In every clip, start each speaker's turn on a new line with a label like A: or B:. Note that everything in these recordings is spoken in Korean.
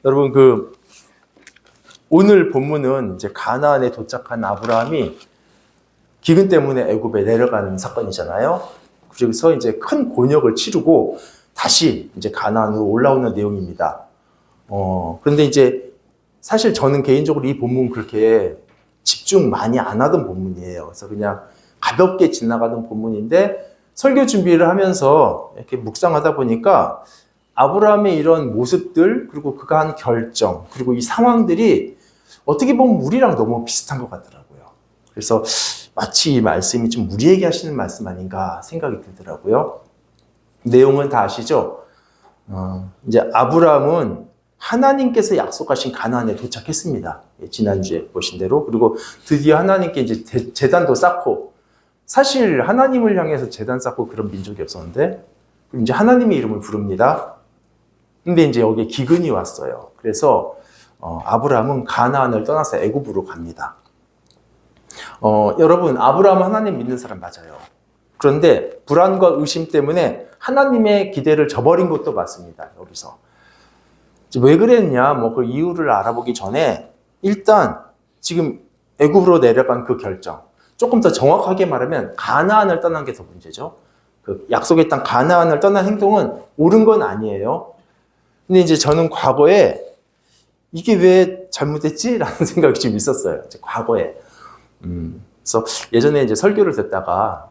A: 여러분 오늘 본문은 이제 가나안에 도착한 아브라함이 기근 때문에 애굽에 내려가는 사건이잖아요. 그래서 이제 큰 곤욕을 치르고 다시 이제 가나안으로 올라오는 내용입니다. 그런데 이제 사실 저는 개인적으로 이 본문 그렇게 집중 많이 안 하던 본문이에요. 그래서 그냥 가볍게 지나가던 본문인데 설교 준비를 하면서 이렇게 묵상하다 보니까 아브라함의 이런 모습들, 그리고 그가 한 결정, 그리고 이 상황들이 어떻게 보면 우리랑 너무 비슷한 것 같더라고요. 그래서 마치 이 말씀이 좀 우리에게 하시는 말씀 아닌가 생각이 들더라고요. 내용은 다 아시죠? 이제 아브라함은 하나님께서 약속하신 가나안에 도착했습니다. 지난주에 보신 대로. 그리고 드디어 하나님께 이제 제단도 쌓고, 사실 하나님을 향해서 제단 쌓고 그런 민족이 없었는데, 그럼 이제 하나님의 이름을 부릅니다. 근데 이제 여기에 기근이 왔어요. 그래서 아브라함은 가나안을 떠나서 애굽으로 갑니다. 여러분, 아브라함은 하나님 믿는 사람 맞아요. 그런데 불안과 의심 때문에 하나님의 기대를 저버린 것도 맞습니다. 여기서 왜 그랬냐, 그 이유를 알아보기 전에 일단 지금 애굽으로 내려간 그 결정, 조금 더 정확하게 말하면 가나안을 떠난 게 더 문제죠. 그 약속의 땅 가나안을 떠난 행동은 옳은 건 아니에요. 근데 이제 저는 과거에 이게 왜 잘못했지? 라는 생각이 좀 있었어요. 이제 과거에. 그래서 예전에 이제 설교를 듣다가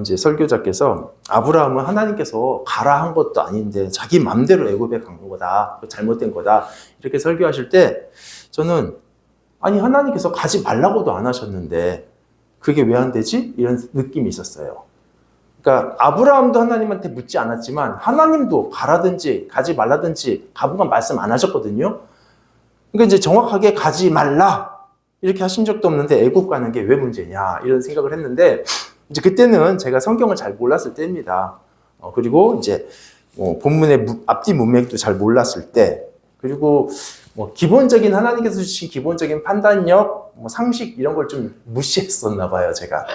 A: 이제 설교자께서 아브라함은 하나님께서 가라 한 것도 아닌데 자기 맘대로 애굽에 간 거다. 잘못된 거다. 이렇게 설교하실 때 저는 아니 하나님께서 가지 말라고도 안 하셨는데 그게 왜 안 되지? 이런 느낌이 있었어요. 그러니까 아브라함도 하나님한테 묻지 않았지만 하나님도 가라든지 가지 말라든지 가부간 말씀 안 하셨거든요. 그러니까 이제 정확하게 가지 말라 이렇게 하신 적도 없는데 애굽 가는 게 왜 문제냐 이런 생각을 했는데 이제 그때는 제가 성경을 잘 몰랐을 때입니다. 그리고 이제 본문의 앞뒤 문맥도 잘 몰랐을 때, 그리고 기본적인 하나님께서 주신 기본적인 판단력, 상식 이런 걸 좀 무시했었나 봐요, 제가.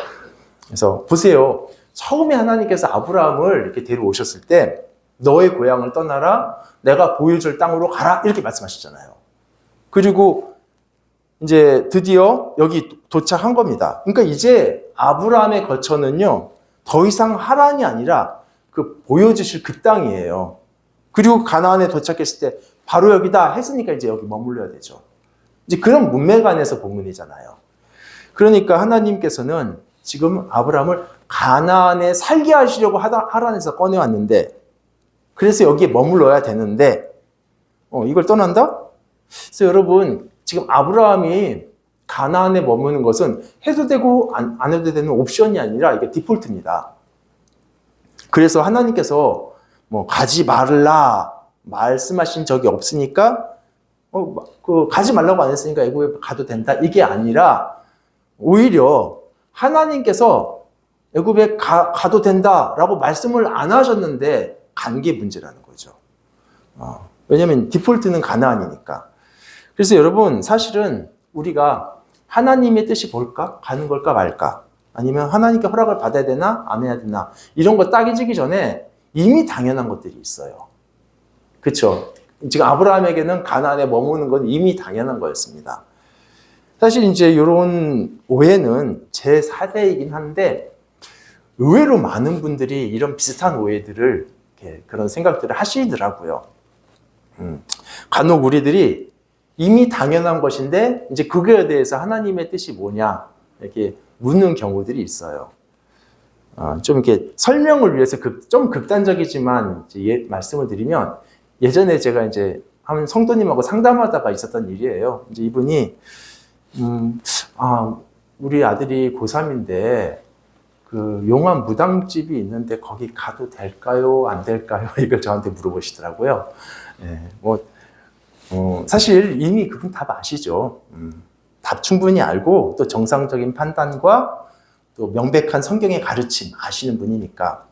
A: 그래서 보세요. 처음에 하나님께서 아브라함을 이렇게 데려오셨을 때 너의 고향을 떠나라, 내가 보여줄 땅으로 가라 이렇게 말씀하셨잖아요. 그리고 이제 드디어 여기 도착한 겁니다. 그러니까 이제 아브라함의 거처는요, 더 이상 하란이 아니라 그 보여주실 그 땅이에요. 그리고 가나안에 도착했을 때 바로 여기다 했으니까 이제 여기 머물러야 되죠. 이제 그런 문맥 안에서 본문이잖아요. 그러니까 하나님께서는 지금 아브라함을 가나안에 살게 하시려고 하란에서 꺼내왔는데, 그래서 여기에 머물러야 되는데 이걸 떠난다? 그래서 여러분, 지금 아브라함이 가나안에 머무는 것은 해도 되고 안 해도 되는 옵션이 아니라 이게 디폴트입니다. 그래서 하나님께서 가지 말라 말씀하신 적이 없으니까 가지 말라고 안 했으니까 애굽에 가도 된다 이게 아니라 오히려 하나님께서 애굽에 가도 된다라고 말씀을 안 하셨는데 간 게 문제라는 거죠. 왜냐하면 디폴트는 가나안이니까. 그래서 여러분, 사실은 우리가 하나님의 뜻이 뭘까? 가는 걸까 말까? 아니면 하나님께 허락을 받아야 되나? 안 해야 되나? 이런 거 따지기 전에 이미 당연한 것들이 있어요. 그렇죠? 지금 아브라함에게는 가나안에 머무는 건 이미 당연한 거였습니다. 사실 이제 이런 오해는 제 4대이긴 한데 의외로 많은 분들이 이런 비슷한 오해들을 그런 생각들을 하시더라고요. 간혹 우리들이 이미 당연한 것인데 이제 그거에 대해서 하나님의 뜻이 뭐냐 이렇게 묻는 경우들이 있어요. 좀 이렇게 설명을 위해서 좀 극단적이지만 이제 말씀을 드리면, 예전에 제가 이제 한 성도님하고 상담하다가 있었던 일이에요. 이제 이분이 우리 아들이 고3인데 그 용암 무당집이 있는데 거기 가도 될까요? 안 될까요? 이걸 저한테 물어보시더라고요. 사실 이미 그분 답 아시죠. 답 충분히 알고 또 정상적인 판단과 또 명백한 성경의 가르침 아시는 분이니까.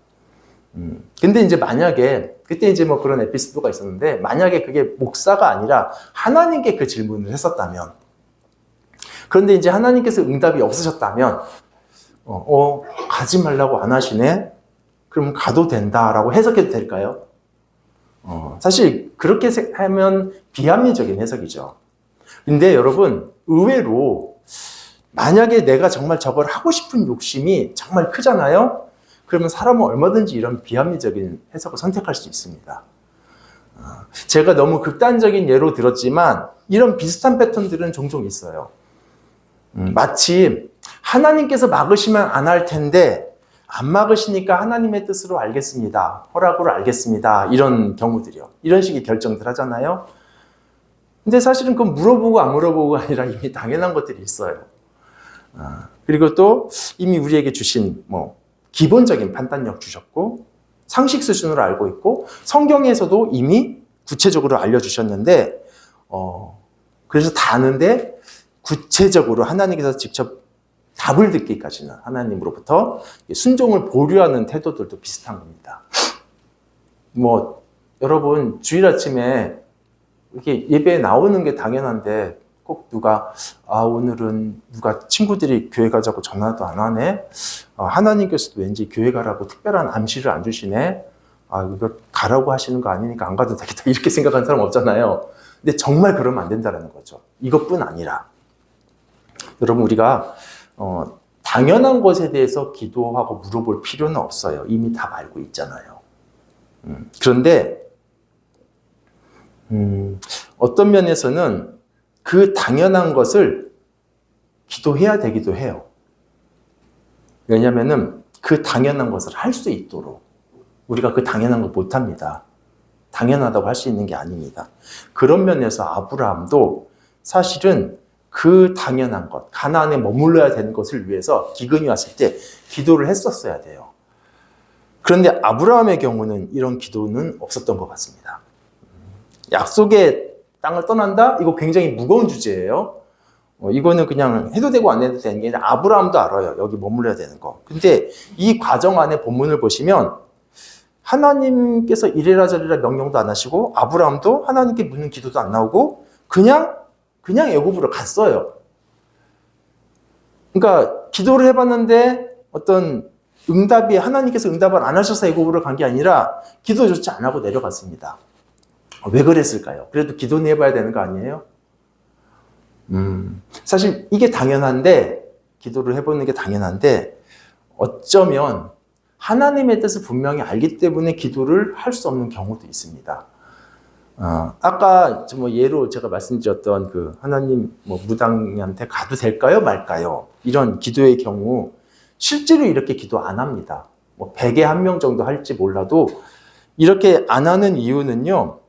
A: 근데 이제 만약에 그때 이제 그런 에피소드가 있었는데, 만약에 그게 목사가 아니라 하나님께 그 질문을 했었다면, 그런데 이제 하나님께서 응답이 없으셨다면, 가지 말라고 안 하시네? 그럼 가도 된다라고 해석해도 될까요? 사실 그렇게 하면 비합리적인 해석이죠. 근데 여러분, 의외로 만약에 내가 정말 저걸 하고 싶은 욕심이 정말 크잖아요? 그러면 사람은 얼마든지 이런 비합리적인 해석을 선택할 수 있습니다. 제가 너무 극단적인 예로 들었지만 이런 비슷한 패턴들은 종종 있어요. 마치 하나님께서 막으시면 안 할 텐데 안 막으시니까 하나님의 뜻으로 알겠습니다. 허락으로 알겠습니다. 이런 경우들이요. 이런 식의 결정들 하잖아요. 근데 사실은 그건 물어보고 안 물어보고가 아니라 이미 당연한 것들이 있어요. 그리고 또 이미 우리에게 주신 기본적인 판단력 주셨고 상식 수준으로 알고 있고 성경에서도 이미 구체적으로 알려주셨는데 그래서 다 아는데 구체적으로 하나님께서 직접 답을 듣기까지는 하나님으로부터 순종을 보류하는 태도들도 비슷한 겁니다. 여러분 주일 아침에 이렇게 예배에 나오는 게 당연한데 꼭 누가 오늘은 누가 친구들이 교회 가자고 전화도 안 하네. 하나님께서도 왠지 교회 가라고 특별한 암시를 안 주시네. 이거 가라고 하시는 거 아니니까 안 가도 되겠다 이렇게 생각하는 사람 없잖아요. 근데 정말 그러면 안 된다는 거죠. 이것뿐 아니라 여러분 우리가 당연한 것에 대해서 기도하고 물어볼 필요는 없어요. 이미 다 알고 있잖아요. 그런데 어떤 면에서는 그 당연한 것을 기도해야 되기도 해요. 왜냐하면 그 당연한 것을 할 수 있도록 우리가 그 당연한 걸 못합니다. 당연하다고 할 수 있는 게 아닙니다. 그런 면에서 아브라함도 사실은 그 당연한 것, 가나안에 머물러야 되는 것을 위해서 기근이 왔을 때 기도를 했었어야 돼요. 그런데 아브라함의 경우는 이런 기도는 없었던 것 같습니다. 약속의 땅을 떠난다? 이거 굉장히 무거운 주제예요. 이거는 그냥 해도 되고 안 해도 되는 게 아니라 아브라함도 알아요. 여기 머물러야 되는 거. 근데 이 과정 안에 본문을 보시면 하나님께서 이래라 저래라 명령도 안 하시고 아브라함도 하나님께 묻는 기도도 안 나오고 그냥 애굽으로 갔어요. 그러니까 기도를 해봤는데 어떤 응답이 하나님께서 응답을 안 하셔서 애굽으로 간 게 아니라 기도조차 안 하고 내려갔습니다. 왜 그랬을까요? 그래도 기도는 해봐야 되는 거 아니에요? 사실 이게 당연한데 기도를 해보는 게 당연한데 어쩌면 하나님의 뜻을 분명히 알기 때문에 기도를 할 수 없는 경우도 있습니다. 아까 예로 제가 말씀드렸던 그 하나님 무당한테 가도 될까요 말까요? 이런 기도의 경우 실제로 이렇게 기도 안 합니다. 100에 1명 정도 할지 몰라도 이렇게 안 하는 이유는요.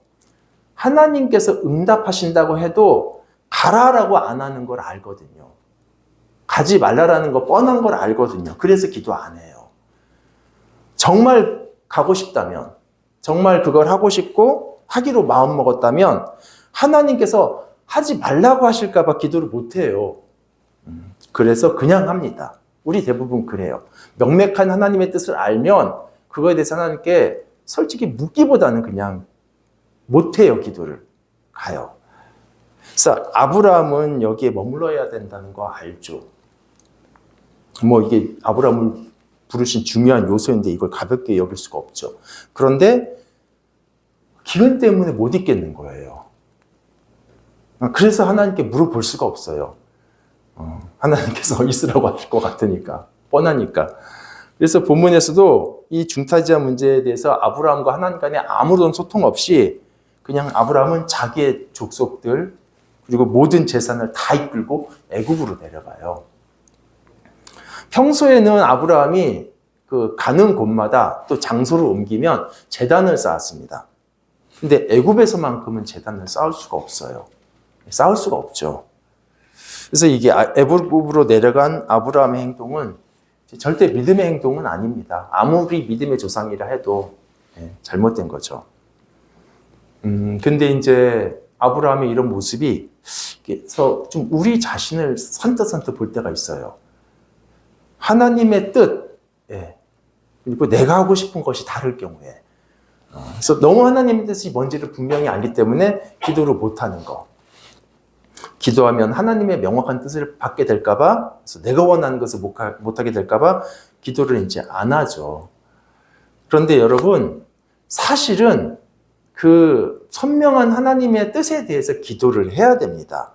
A: 하나님께서 응답하신다고 해도 가라라고 안 하는 걸 알거든요. 가지 말라라는 거 뻔한 걸 알거든요. 그래서 기도 안 해요. 정말 가고 싶다면, 정말 그걸 하고 싶고 하기로 마음먹었다면 하나님께서 하지 말라고 하실까 봐 기도를 못 해요. 그래서 그냥 합니다. 우리 대부분 그래요. 명백한 하나님의 뜻을 알면 그거에 대해서 하나님께 솔직히 묻기보다는 그냥 못해요. 기도를 가요. 그래서 아브라함은 여기에 머물러야 된다는 거 알죠. 이게 아브라함을 부르신 중요한 요소인데 이걸 가볍게 여길 수가 없죠. 그런데 기근 때문에 못 있겠는 거예요. 그래서 하나님께 물어볼 수가 없어요. 하나님께서 있으라고 하실 것 같으니까, 뻔하니까. 그래서 본문에서도 이 중타지아 문제에 대해서 아브라함과 하나님 간에 아무런 소통 없이 그냥 아브라함은 자기의 족속들 그리고 모든 재산을 다 이끌고 애굽으로 내려가요. 평소에는 아브라함이 그 가는 곳마다 또 장소를 옮기면 제단을 쌓았습니다. 근데 애굽에서만큼은 제단을 쌓을 수가 없어요. 쌓을 수가 없죠. 그래서 이게 애굽으로 내려간 아브라함의 행동은 절대 믿음의 행동은 아닙니다. 아무리 믿음의 조상이라 해도 잘못된 거죠. 근데 이제 아브라함의 이런 모습이 그래서 좀 우리 자신을 선뜻선뜻 볼 때가 있어요. 하나님의 뜻, 그리고 내가 하고 싶은 것이 다를 경우에. 그래서 너무 하나님의 뜻이 뭔지를 분명히 알기 때문에 기도를 못하는 거. 기도하면 하나님의 명확한 뜻을 받게 될까봐, 그래서 내가 원하는 것을 못하게 될까봐 기도를 이제 안 하죠. 그런데 여러분, 사실은 그 선명한 하나님의 뜻에 대해서 기도를 해야 됩니다.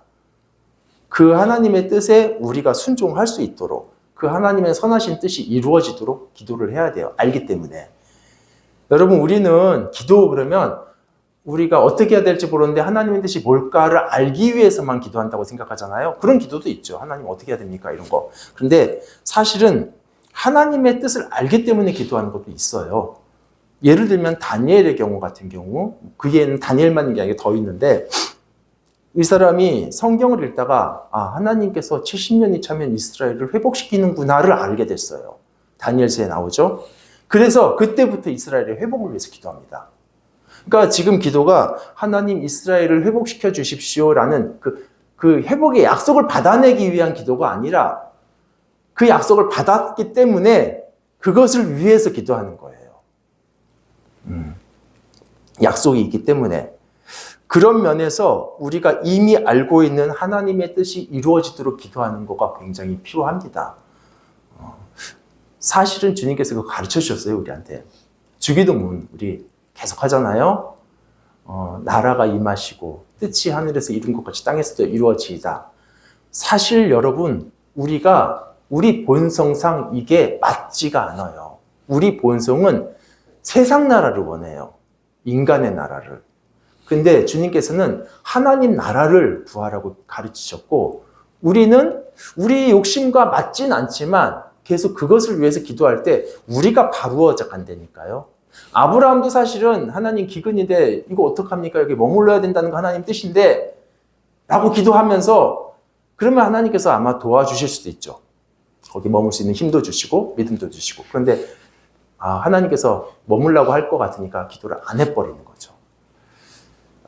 A: 그 하나님의 뜻에 우리가 순종할 수 있도록, 그 하나님의 선하신 뜻이 이루어지도록 기도를 해야 돼요. 알기 때문에. 여러분, 우리는 기도 그러면 우리가 어떻게 해야 될지 모르는데 하나님의 뜻이 뭘까를 알기 위해서만 기도한다고 생각하잖아요. 그런 기도도 있죠. 하나님 어떻게 해야 됩니까? 이런 거. 그런데 사실은 하나님의 뜻을 알기 때문에 기도하는 것도 있어요. 예를 들면 다니엘의 경우 같은 경우, 그게는 다니엘만 있는 게 아니라 더 있는데, 이 사람이 성경을 읽다가 하나님께서 70년이 차면 이스라엘을 회복시키는구나를 알게 됐어요. 다니엘서에 나오죠. 그래서 그때부터 이스라엘의 회복을 위해서 기도합니다. 그러니까 지금 기도가 하나님 이스라엘을 회복시켜 주십시오라는 그 회복의 약속을 받아내기 위한 기도가 아니라 그 약속을 받았기 때문에 그것을 위해서 기도하는 거예요. 약속이 있기 때문에. 그런 면에서 우리가 이미 알고 있는 하나님의 뜻이 이루어지도록 기도하는 것가 굉장히 필요합니다. 사실은 주님께서 그거 가르쳐 주셨어요, 우리한테. 주기도문 우리 계속 하잖아요. 나라가 임하시고 뜻이 하늘에서 이룬 것 같이 땅에서도 이루어지이다. 사실 여러분, 우리 본성상 이게 맞지가 않아요. 우리 본성은 세상 나라를 원해요. 인간의 나라를. 근데 주님께서는 하나님 나라를 구하라고 가르치셨고, 우리는 우리 욕심과 맞진 않지만 계속 그것을 위해서 기도할 때 우리가 바루어져 간다니까요. 아브라함도 사실은 하나님 기근인데 이거 어떡합니까? 여기 머물러야 된다는 거 하나님 뜻인데 라고 기도하면서, 그러면 하나님께서 아마 도와주실 수도 있죠. 거기 머물 수 있는 힘도 주시고 믿음도 주시고. 그런데 하나님께서 머물라고 할 것 같으니까 기도를 안 해버리는 거죠.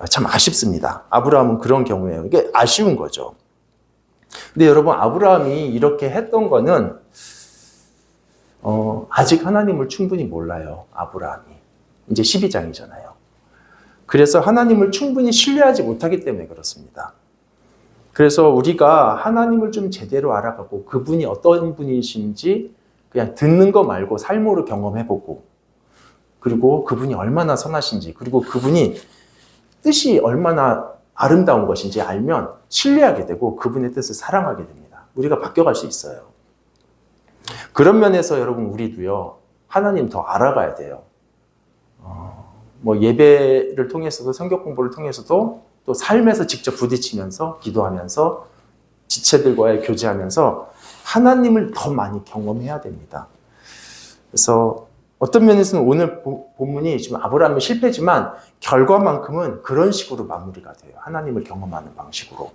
A: 참 아쉽습니다. 아브라함은 그런 경우예요. 이게 아쉬운 거죠. 근데 여러분, 아브라함이 이렇게 했던 거는 아직 하나님을 충분히 몰라요. 아브라함이. 이제 12장이잖아요. 그래서 하나님을 충분히 신뢰하지 못하기 때문에 그렇습니다. 그래서 우리가 하나님을 좀 제대로 알아가고 그분이 어떤 분이신지 그냥 듣는 거 말고 삶으로 경험해보고, 그리고 그분이 얼마나 선하신지, 그리고 그분이 뜻이 얼마나 아름다운 것인지 알면 신뢰하게 되고 그분의 뜻을 사랑하게 됩니다. 우리가 바뀌어갈 수 있어요. 그런 면에서 여러분, 우리도요, 하나님 더 알아가야 돼요. 예배를 통해서도, 성경 공부를 통해서도, 또 삶에서 직접 부딪히면서 기도하면서 지체들과의 교제하면서 하나님을 더 많이 경험해야 됩니다. 그래서 어떤 면에서는 오늘 본문이 지금 아브라함의 실패지만 결과만큼은 그런 식으로 마무리가 돼요. 하나님을 경험하는 방식으로.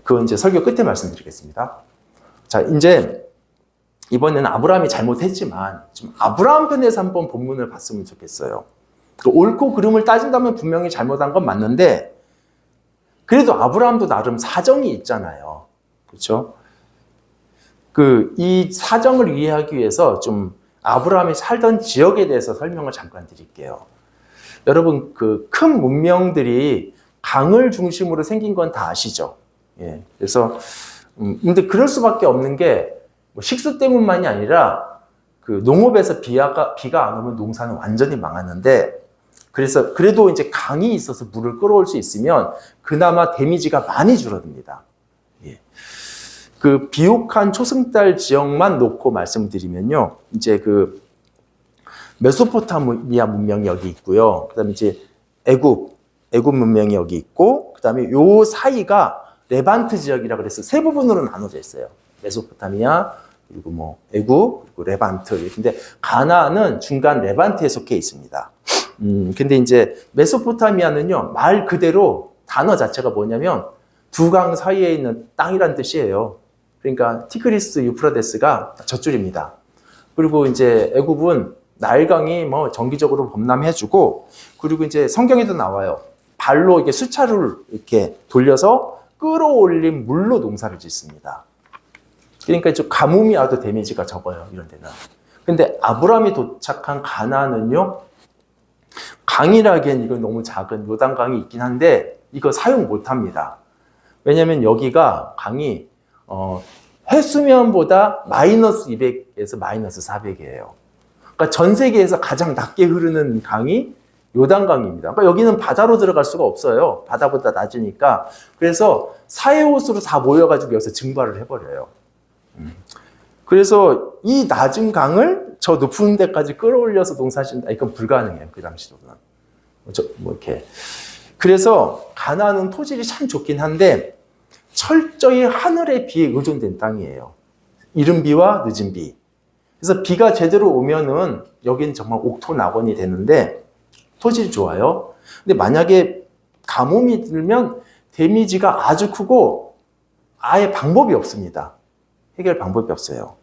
A: 그건 이제 설교 끝에 말씀드리겠습니다. 자, 이제 이번에는 아브라함이 잘못했지만 좀 아브라함 편에서 한번 본문을 봤으면 좋겠어요. 옳고 그름을 따진다면 분명히 잘못한 건 맞는데, 그래도 아브라함도 나름 사정이 있잖아요. 그렇죠? 이 사정을 이해하기 위해서 좀 아브라함이 살던 지역에 대해서 설명을 잠깐 드릴게요. 여러분, 그 큰 문명들이 강을 중심으로 생긴 건 다 아시죠? 그래서 근데 그럴 수밖에 없는 게 식수 때문만이 아니라 그 농업에서 비가 안 오면 농사는 완전히 망하는데, 그래서 그래도 이제 강이 있어서 물을 끌어올 수 있으면 그나마 데미지가 많이 줄어듭니다. 그 비옥한 초승달 지역만 놓고 말씀드리면요, 이제 그 메소포타미아 문명이 여기 있고요. 그다음에 이제 애굽 문명이 여기 있고, 그다음에 요 사이가 레반트 지역이라 그래서 세 부분으로 나눠져 있어요. 메소포타미아, 그리고 애굽, 그리고 레반트. 근데 가나안은 중간 레반트에 속해 있습니다. 근데 이제 메소포타미아는요, 말 그대로 단어 자체가 뭐냐면 두 강 사이에 있는 땅이란 뜻이에요. 그러니까 티그리스 유프라데스가 젖줄입니다. 그리고 이제 애굽은 나일강이 정기적으로 범람해주고, 그리고 이제 성경에도 나와요. 발로 이렇게 수차를 이렇게 돌려서 끌어올린 물로 농사를 짓습니다. 그러니까 좀 가뭄이 와도 데미지가 적어요, 이런 데는. 근데 아브라함이 도착한 가나안은요, 강이라기엔 이건 너무 작은 요단강이 있긴 한데 이거 사용 못합니다. 왜냐면 여기가 강이 해수면보다 마이너스 200에서 마이너스 400이에요. 그러니까 전 세계에서 가장 낮게 흐르는 강이 요단강입니다. 그러니까 여기는 바다로 들어갈 수가 없어요. 바다보다 낮으니까. 그래서 사해호수로 다 모여가지고 여기서 증발을 해버려요. 그래서 이 낮은 강을 저 높은 데까지 끌어올려서 농사짓는다. 이건 불가능해요. 그 당시로는. 뭐 이렇게. 그래서 가나안은 토질이 참 좋긴 한데 철저히 하늘의 비에 의존된 땅이에요. 이른 비와 늦은 비. 그래서 비가 제대로 오면은 여기는 정말 옥토 낙원이 되는데 토질이 좋아요. 근데 만약에 가뭄이 들면 데미지가 아주 크고 아예 방법이 없습니다. 해결 방법이 없어요.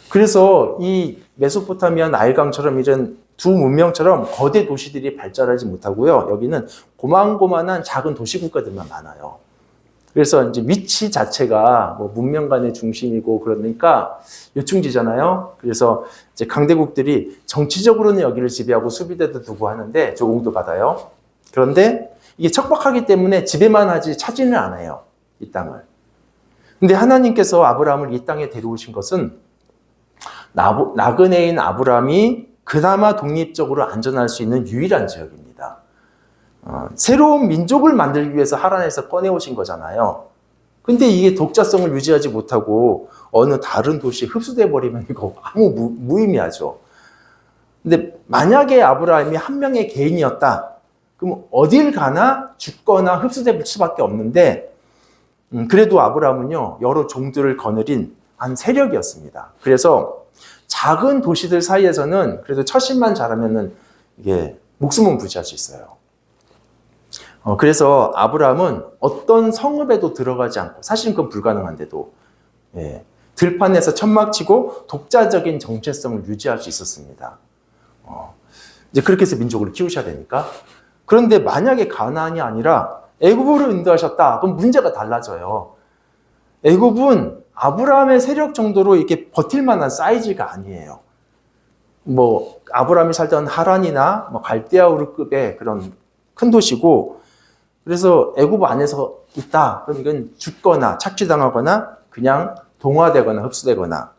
A: 그래서 이 메소포타미아 나일강처럼 이런 두 문명처럼 거대 도시들이 발달하지 못하고요. 여기는 고만고만한 작은 도시 국가들만 많아요. 그래서 이제 위치 자체가 뭐 문명 간의 중심이고 그러니까 요충지잖아요. 그래서 이제 강대국들이 정치적으로는 여기를 지배하고 수비대도 두고 하는데 조공도 받아요. 그런데 이게 척박하기 때문에 지배만 하지 차지는 않아요. 이 땅을. 근데 하나님께서 아브라함을 이 땅에 데려오신 것은 나그네인 아브라함이 그나마 독립적으로 안전할 수 있는 유일한 지역입니다. 새로운 민족을 만들기 위해서 하란에서 꺼내오신 거잖아요. 근데 이게 독자성을 유지하지 못하고 어느 다른 도시에 흡수돼 버리면 이거 아무 무의미하죠. 근데 만약에 아브라함이 한 명의 개인이었다. 그럼 어딜 가나 죽거나 흡수될 수밖에 없는데 그래도 아브라함은요 여러 종들을 거느린 한 세력이었습니다. 그래서 작은 도시들 사이에서는 그래도 처신만 잘하면은 이게 목숨은 부지할 수 있어요. 그래서 아브라함은 어떤 성읍에도 들어가지 않고 사실은 그건 불가능한데도 들판에서 천막 치고 독자적인 정체성을 유지할 수 있었습니다. 이제 그렇게 해서 민족을 키우셔야 되니까. 그런데 만약에 가나안이 아니라 애굽으로 인도하셨다. 그럼 문제가 달라져요. 애굽은 아브라함의 세력 정도로 이렇게 버틸 만한 사이즈가 아니에요. 뭐 아브라함이 살던 하란이나 뭐 갈대아우르급의 그런 큰 도시고, 그래서 애굽 안에서 있다. 그럼 이건 죽거나 착취당하거나 그냥 동화되거나 흡수되거나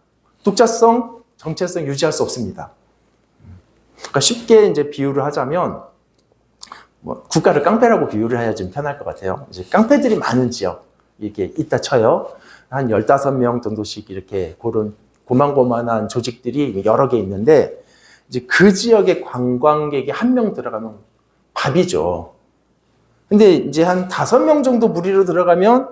A: 독자성, 정체성 유지할 수 없습니다. 그러니까 쉽게 이제 비유를 하자면 뭐 국가를 깡패라고 비유를 해야 좀 편할 것 같아요. 이제 깡패들이 많은 지역 이렇게 있다 쳐요. 한 15명 정도씩 이렇게 그런 고만고만한 조직들이 여러 개 있는데 이제 그 지역에 관광객이 한 명 들어가면 밥이죠. 근데 이제 한 5명 정도 무리로 들어가면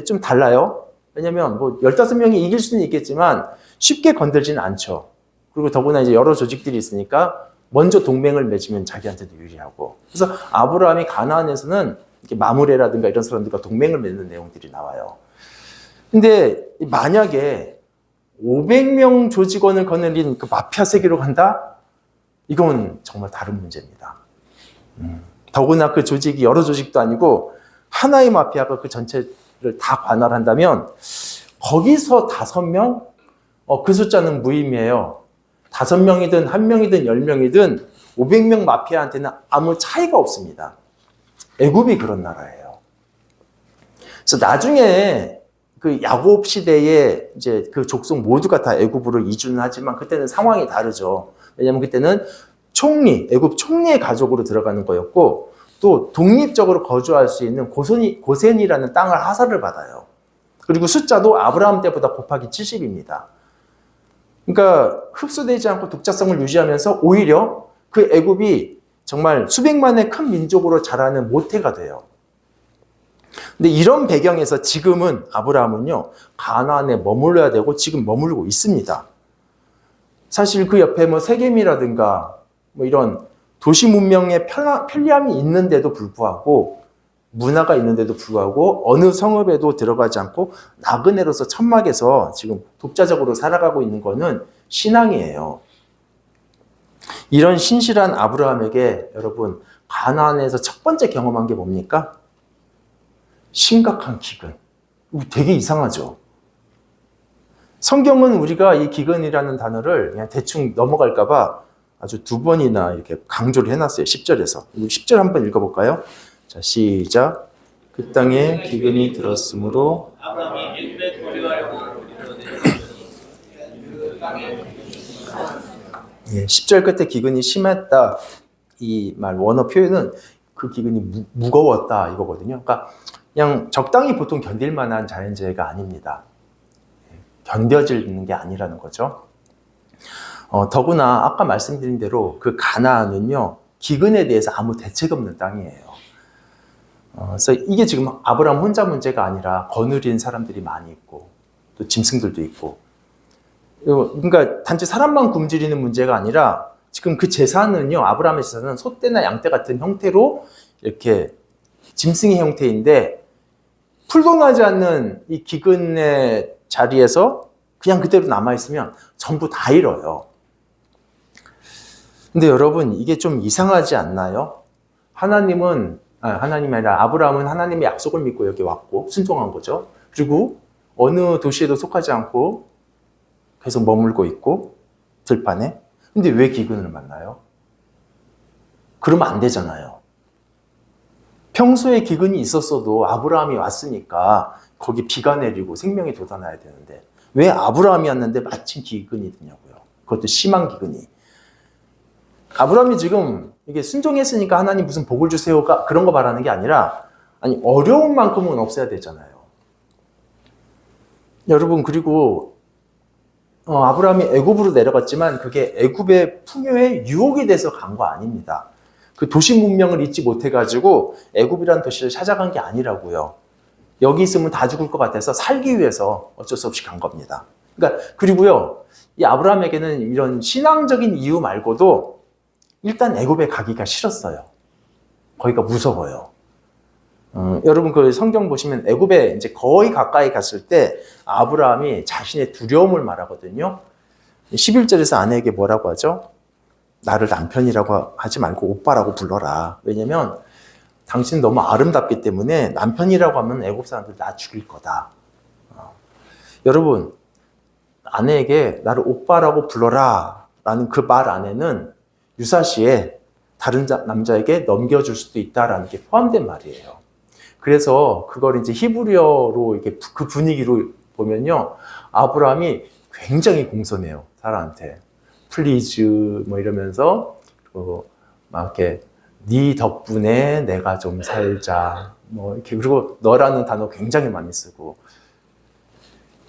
A: 좀 달라요. 왜냐면 뭐 15명이 이길 수는 있겠지만 쉽게 건들지는 않죠. 그리고 더구나 이제 여러 조직들이 있으니까 먼저 동맹을 맺으면 자기한테도 유리하고. 그래서 아브라함이 가나안에서는 이렇게 마므레라든가 이런 사람들과 동맹을 맺는 내용들이 나와요. 근데 만약에 500명 조직원을 거느린 그 마피아 세계로 간다? 이건 정말 다른 문제입니다. 더구나 그 조직이 여러 조직도 아니고 하나의 마피아가 그 전체를 다 관할한다면 거기서 5명? 그 숫자는 무의미해요. 5명이든 1명이든 10명이든 500명 마피아한테는 아무 차이가 없습니다. 애굽이 그런 나라예요. 그래서 나중에 그 야곱 시대에 이제 그 족속 모두가 다 애굽으로 이주는 하지만 그때는 상황이 다르죠. 왜냐하면 그때는 애굽 총리의 가족으로 들어가는 거였고 또 독립적으로 거주할 수 있는 고센이라는 땅을 하사를 받아요. 그리고 숫자도 아브라함 때보다 곱하기 70입니다. 그러니까 흡수되지 않고 독자성을 유지하면서 오히려 그 애굽이 정말 수백만의 큰 민족으로 자라는 모태가 돼요. 근데 이런 배경에서 지금은 아브라함은요 가나안에 머물러야 되고 지금 머물고 있습니다. 사실 그 옆에 뭐 세겜이라든가 뭐 이런 도시 문명의 편리함이 있는데도 불구하고 문화가 있는데도 불구하고 어느 성읍에도 들어가지 않고 나그네로서 천막에서 지금 독자적으로 살아가고 있는 거는 신앙이에요. 이런 신실한 아브라함에게 여러분 가나안에서 첫 번째 경험한 게 뭡니까? 심각한 기근. 되게 이상하죠. 성경은 우리가 이 기근이라는 단어를 그냥 대충 넘어갈까 봐 아주 2번이나 이렇게 강조를 해놨어요. 10절에서. 10절 한번 읽어볼까요? 자, 시작. 그 땅에 기근이 들었으므로
B: 아브라함이 애굽에 도주하려고
A: 예, 10절 끝에 기근이 심했다. 이 말 원어 표현은 그 기근이 무거웠다 이거거든요. 그러니까 그냥 적당히 보통 견딜 만한 자연재해가 아닙니다. 견뎌지는 게 아니라는 거죠. 더구나 아까 말씀드린 대로 그 가나안은요, 기근에 대해서 아무 대책 없는 땅이에요. 그래서 이게 지금 아브라함 혼자 문제가 아니라 거느린 사람들이 많이 있고 또 짐승들도 있고, 그러니까 단지 사람만 굶주리는 문제가 아니라 지금 그 재산은요, 아브라함의 재산은 소떼나 양떼 같은 형태로 이렇게 짐승의 형태인데 풀도 나지 않는 이 기근의 자리에서 그냥 그대로 남아있으면 전부 다 잃어요. 근데 여러분, 이게 좀 이상하지 않나요? 하나님이 아니라 아브라함은 하나님의 약속을 믿고 여기 왔고 순종한 거죠. 그리고 어느 도시에도 속하지 않고 계속 머물고 있고 들판에. 근데 왜 기근을 만나요? 그러면 안 되잖아요. 평소에 기근이 있었어도 아브라함이 왔으니까 거기 비가 내리고 생명이 돋아나야 되는데 왜 아브라함이 왔는데 마침 기근이 드냐고요. 그것도 심한 기근이. 아브라함이 지금 이게 순종했으니까 하나님 무슨 복을 주세요가 그런 거 말하는 게 아니라, 아니 어려운 만큼은 없어야 되잖아요. 여러분, 그리고 아브라함이 애굽으로 내려갔지만 그게 애굽의 풍요의 유혹이 돼서 간 거 아닙니다. 그 도시 문명을 잊지 못해가지고 애굽이라는 도시를 찾아간 게 아니라고요. 여기 있으면 다 죽을 것 같아서 살기 위해서 어쩔 수 없이 간 겁니다. 그러니까 그리고요, 이 아브라함에게는 이런 신앙적인 이유 말고도 일단 애굽에 가기가 싫었어요. 거기가 무서워요. 여러분 그 성경 보시면 애굽에 이제 거의 가까이 갔을 때 아브라함이 자신의 두려움을 말하거든요. 11절에서 아내에게 뭐라고 하죠? 나를 남편이라고 하지 말고 오빠라고 불러라. 왜냐면 당신은 너무 아름답기 때문에 남편이라고 하면 애굽 사람들 나 죽일 거다. 여러분, 아내에게 나를 오빠라고 불러라 라는 그 말 안에는 유사시에 다른 남자에게 넘겨줄 수도 있다라는 게 포함된 말이에요. 그래서 그걸 이제 히브리어로 이렇게 그 분위기로 보면요, 아브라함이 굉장히 공손해요, 사라한테. 플리즈 뭐 이러면서 막 이렇게 네 덕분에 내가 좀 살자 뭐 이렇게, 그리고 너라는 단어 굉장히 많이 쓰고.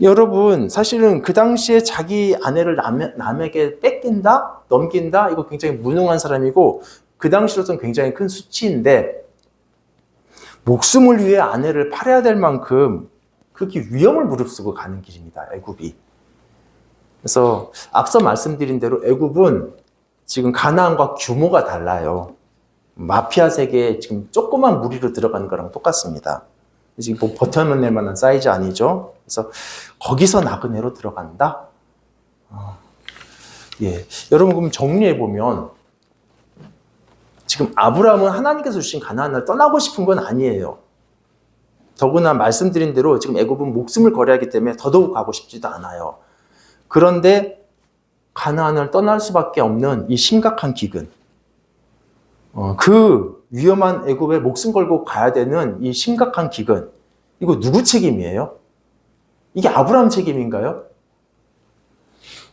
A: 여러분, 사실은 그 당시에 자기 아내를 남에게 뺏긴다? 넘긴다? 이거 굉장히 무능한 사람이고 그 당시로서는 굉장히 큰 수치인데, 목숨을 위해 아내를 팔아야 될 만큼 그렇게 위험을 무릅쓰고 가는 길입니다, 애굽이. 그래서 앞서 말씀드린 대로 애굽은 지금 가나안과 규모가 달라요. 마피아 세계에 지금 조그만 무리로 들어가는 거랑 똑같습니다. 지금 뭐 버텨낼 만한 사이즈 아니죠. 그래서 거기서 나그네로 들어간다. 예, 여러분 그럼 정리해 보면 지금 아브라함은 하나님께서 주신 가나안을 떠나고 싶은 건 아니에요. 더구나 말씀드린 대로 지금 애굽은 목숨을 걸어야 하기 때문에 더더욱 가고 싶지도 않아요. 그런데 가나안을 떠날 수밖에 없는 이 심각한 기근, 그 위험한 애굽에 목숨 걸고 가야 되는 이 심각한 기근, 이거 누구 책임이에요? 이게 아브라함 책임인가요?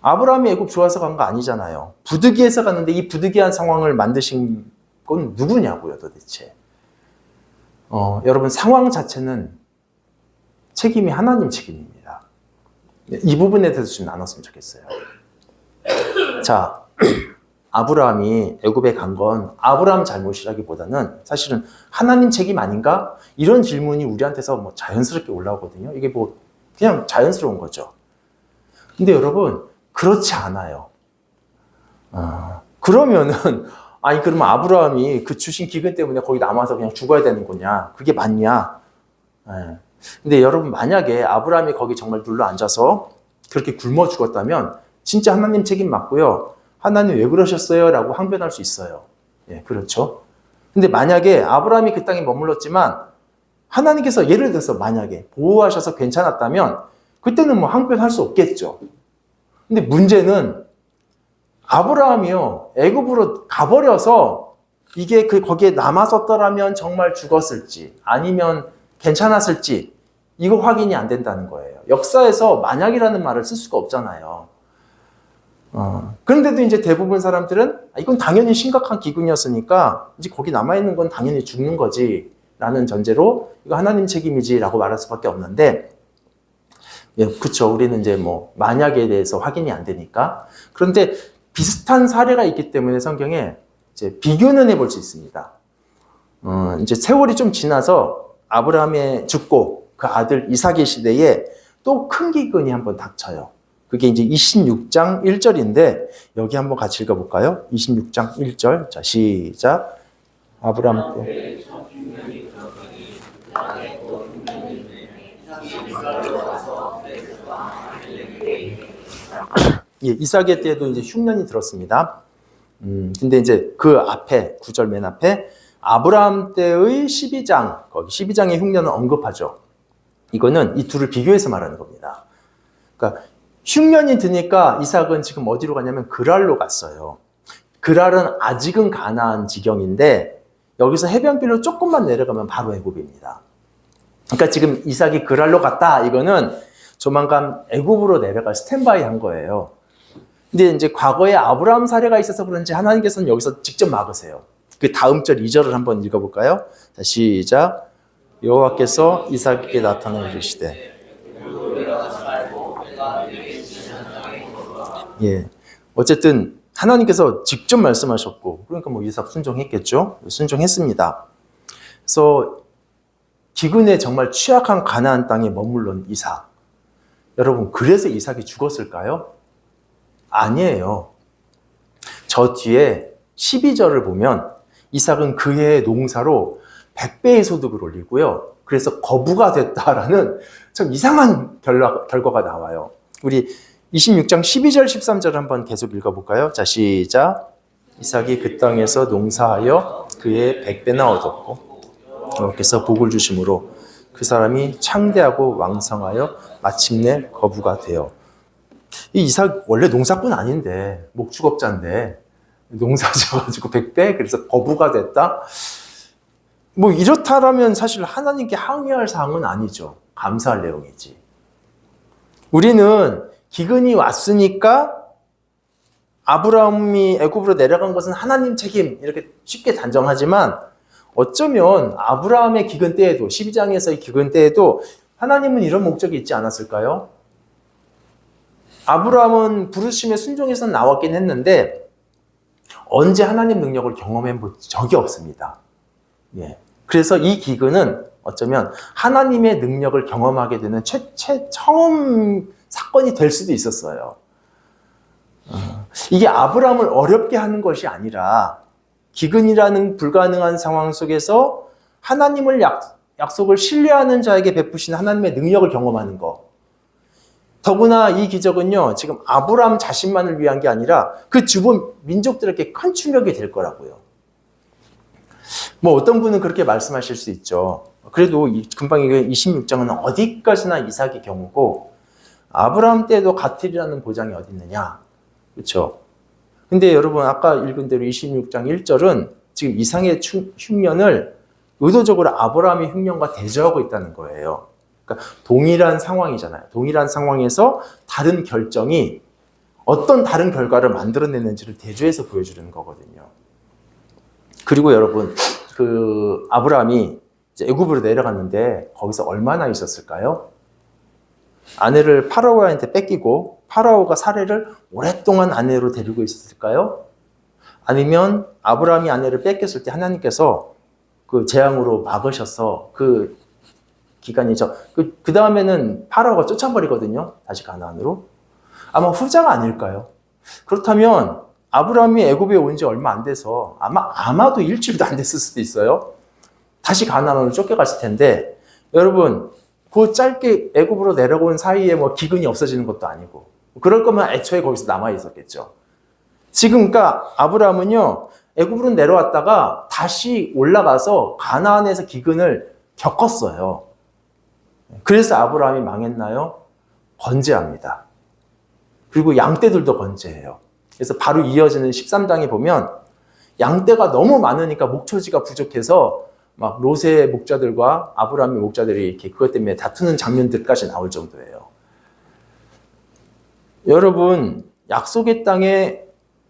A: 아브라함이 애굽 좋아서 간 거 아니잖아요. 부득이해서 갔는데 이 부득이한 상황을 만드신 건 누구냐고요, 도대체. 여러분, 상황 자체는 책임이 하나님 책임입니다. 이 부분에 대해서 좀 나눴으면 좋겠어요. 자, 아브라함이 애굽에 간 건 아브라함 잘못이라기보다는 사실은 하나님 책임 아닌가? 이런 질문이 우리한테서 뭐 자연스럽게 올라오거든요. 이게 뭐 그냥 자연스러운 거죠. 근데 여러분, 그렇지 않아요. 그러면은 아니 그러면 아브라함이 그 주신 기근 때문에 거기 남아서 그냥 죽어야 되는 거냐? 그게 맞냐? 근데 여러분, 만약에 아브라함이 거기 정말 눌러 앉아서 그렇게 굶어 죽었다면 진짜 하나님 책임 맞고요. 하나님 왜 그러셨어요? 라고 항변할 수 있어요. 예, 그렇죠. 근데 만약에 아브라함이 그 땅에 머물렀지만 하나님께서 예를 들어서 만약에 보호하셔서 괜찮았다면 그때는 뭐 항변할 수 없겠죠. 근데 문제는 아브라함이요, 애굽으로 가버려서 이게 거기에 남았었더라면 정말 죽었을지 아니면 괜찮았을지 이거 확인이 안 된다는 거예요. 역사에서 만약이라는 말을 쓸 수가 없잖아요. 그런데도 이제 대부분 사람들은 이건 당연히 심각한 기근이었으니까 이제 거기 남아있는 건 당연히 죽는 거지 라는 전제로 이거 하나님 책임이지 라고 말할 수밖에 없는데, 예, 그쵸. 우리는 이제 뭐 만약에 대해서 확인이 안 되니까. 그런데 비슷한 사례가 있기 때문에 성경에 이제 비교는 해볼 수 있습니다. 이제 세월이 좀 지나서 아브라함이 죽고 그 아들 이삭의 시대에 또 큰 기근이 한번 닥쳐요. 그게 이제 26장 1절인데 여기 한번 같이 읽어볼까요? 26장 1절. 자, 시작. 아브라함 때. 예, 이삭의 때도 이제 흉년이 들었습니다. 근데 이제 그 앞에, 9절 맨 앞에 아브라함 때의 12장, 거기 12장의 흉년을 언급하죠. 이거는 이 둘을 비교해서 말하는 겁니다. 그러니까 흉년이 드니까 이삭은 지금 어디로 가냐면 그랄로 갔어요. 그랄은 아직은 가나안 지경인데 여기서 해변길로 조금만 내려가면 바로 애굽입니다. 그러니까 지금 이삭이 그랄로 갔다, 이거는 조만간 애굽으로 내려갈 스탠바이 한 거예요. 근데 이제 과거에 아브라함 사례가 있어서 그런지 하나님께서는 여기서 직접 막으세요. 그 다음 절 2절을 한번 읽어볼까요? 자, 시작. 여호와께서 이삭에게 나타나 이르시되. 예, 어쨌든 하나님께서 직접 말씀하셨고, 그러니까 뭐 이삭 순종했겠죠. 순종했습니다. 그래서 기근에 정말 취약한 가나안 땅에 머물러 이삭. 여러분, 그래서 이삭이 죽었을까요? 아니에요. 저 뒤에 12절을 보면 이삭은 그해의 농사로 100배의 소득을 올리고요. 그래서 거부가 됐다라는 참 이상한 결과가 나와요. 우리 26장 12절 13절 한번 계속 읽어볼까요? 자, 시작. 이삭이 그 땅에서 농사하여 그의 100배나 얻었고 여호와께서 복을 주심으로 그 사람이 창대하고 왕성하여 마침내 거부가 되어. 이 이삭 원래 농사꾼 아닌데, 목축업자인데 농사 지어가지고 100배? 그래서 거부가 됐다? 뭐 이렇다라면 사실 하나님께 항의할 사항은 아니죠. 감사할 내용이지. 우리는 기근이 왔으니까 아브라함이 애굽으로 내려간 것은 하나님 책임, 이렇게 쉽게 단정하지만 어쩌면 아브라함의 기근 때에도, 12장에서의 기근 때에도 하나님은 이런 목적이 있지 않았을까요? 아브라함은 부르심에 순종해서 나왔긴 했는데 언제 하나님 능력을 경험해 본 적이 없습니다. 예. 그래서 이 기근은 어쩌면 하나님의 능력을 경험하게 되는 처음 사건이 될 수도 있었어요. 이게 아브라함을 어렵게 하는 것이 아니라 기근이라는 불가능한 상황 속에서 하나님을 약속을 신뢰하는 자에게 베푸시는 하나님의 능력을 경험하는 것. 더구나 이 기적은요, 지금 아브라함 자신만을 위한 게 아니라 그 주변 민족들에게 큰 충격이 될 거라고요. 뭐 어떤 분은 그렇게 말씀하실 수 있죠. 그래도 금방 26장은 어디까지나 이삭의 경우고 아브라함 때도 같으리라는 보장이 어디 있느냐. 그렇죠? 근데 여러분 아까 읽은 대로 26장 1절은 지금 이삭의 흉년을 의도적으로 아브라함의 흉년과 대조하고 있다는 거예요. 그러니까 동일한 상황이잖아요. 동일한 상황에서 다른 결정이 어떤 다른 결과를 만들어내는지를 대조해서 보여주는 거거든요. 그리고 여러분, 그 아브라함이 이제 애굽으로 내려갔는데 거기서 얼마나 있었을까요? 아내를 파라오한테 뺏기고 파라오가 사례를 오랫동안 아내로 데리고 있었을까요? 아니면 아브라함이 아내를 뺏겼을 때 하나님께서 그 재앙으로 막으셔서 그 기간이죠. 그 다음에는 파라오가 쫓아버리거든요. 다시 가나안으로. 아마 후자가 아닐까요? 그렇다면 아브라함이 애굽에 온 지 얼마 안 돼서 아마도 일주일도 안 됐을 수도 있어요. 다시 가나안으로 쫓겨갔을 텐데, 여러분 그 짧게 애굽으로 내려온 사이에 뭐 기근이 없어지는 것도 아니고, 그럴 거면 애초에 거기서 남아 있었겠죠. 지금 그러니까 아브라함은요, 애굽으로 내려왔다가 다시 올라가서 가나안에서 기근을 겪었어요. 그래서 아브라함이 망했나요? 건재합니다. 그리고 양떼들도 건재해요. 그래서 바로 이어지는 13장에 보면 양떼가 너무 많으니까 목초지가 부족해서 막 롯의 목자들과 아브라함의 목자들이 이렇게 그것 때문에 다투는 장면들까지 나올 정도예요. 여러분, 약속의 땅에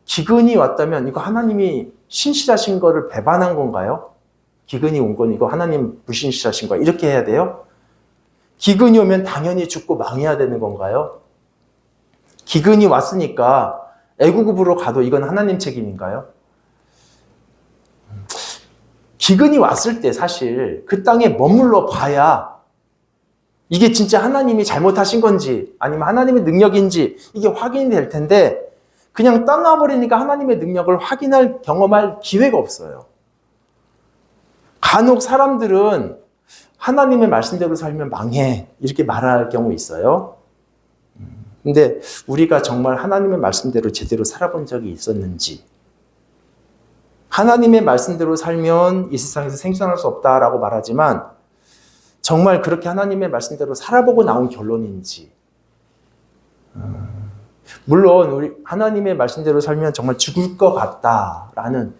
A: 기근이 왔다면 이거 하나님이 신실하신 거를 배반한 건가요? 기근이 온 건 이거 하나님 불신실하신 거야. 이렇게 해야 돼요? 기근이 오면 당연히 죽고 망해야 되는 건가요? 기근이 왔으니까 애국으로 가도 이건 하나님 책임인가요? 기근이 왔을 때 사실 그 땅에 머물러 봐야 이게 진짜 하나님이 잘못하신 건지 아니면 하나님의 능력인지 이게 확인이 될 텐데 그냥 떠나버리니까 하나님의 능력을 확인할, 경험할 기회가 없어요. 간혹 사람들은 하나님의 말씀대로 살면 망해 이렇게 말할 경우 있어요. 근데 우리가 정말 하나님의 말씀대로 제대로 살아본 적이 있었는지, 하나님의 말씀대로 살면 이 세상에서 생존할 수 없다라고 말하지만 정말 그렇게 하나님의 말씀대로 살아보고 나온 결론인지, 물론 우리 하나님의 말씀대로 살면 정말 죽을 것 같다라는